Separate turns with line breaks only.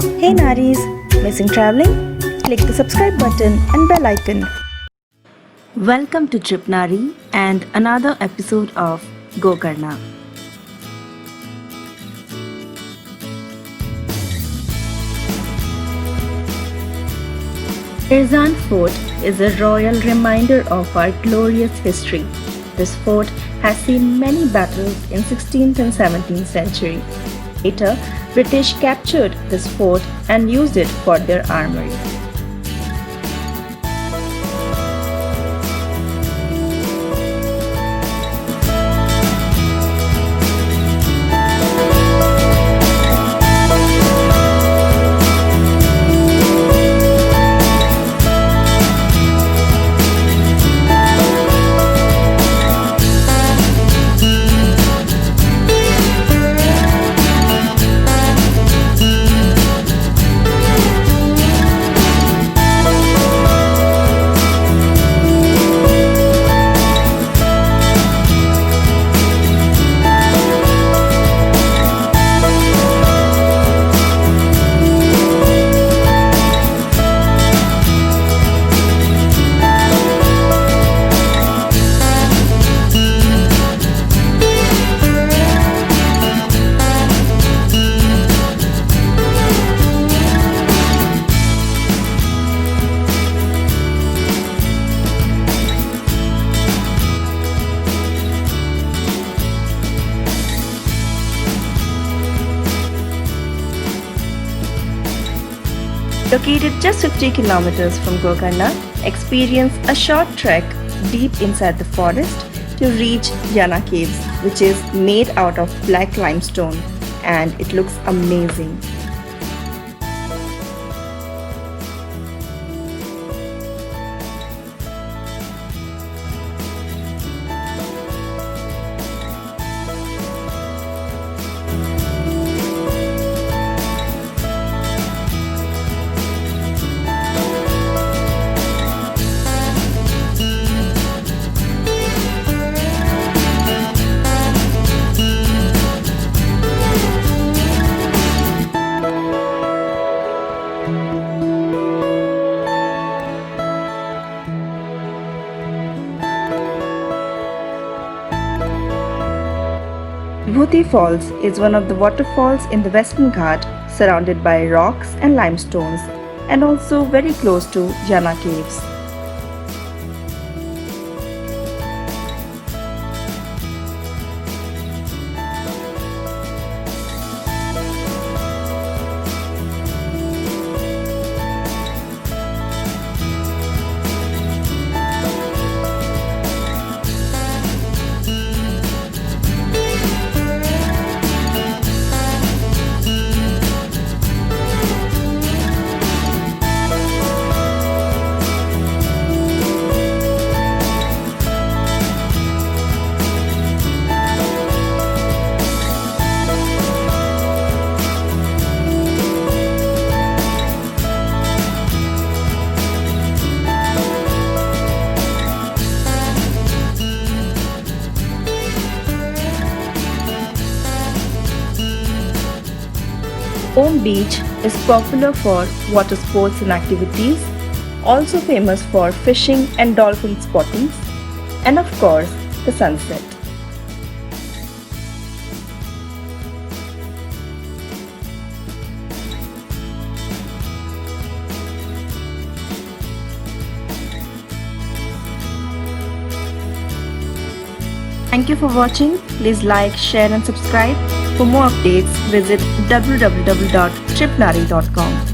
Hey Naris, missing traveling? Click the subscribe button and bell icon. Welcome to TripNaari and another episode of Gokarna. Mirjan Fort is a royal reminder of our glorious history. This fort has seen many battles in 16th and 17th century. Later, British captured this fort and used it for their armory. Located just 50 kilometers from Gokarna, experience a short trek deep inside the forest to reach Yana caves, which is made out of black limestone, and it looks amazing. Vibhuti Falls is one of the waterfalls in the Western Ghat, surrounded by rocks and limestones, and also very close to Yana caves. Om Beach is popular for water sports and activities, also famous for fishing and dolphin spotting, and of course, the sunset. Thank you for watching. Please like, share and subscribe. For more updates, visit www.tripnaari.com.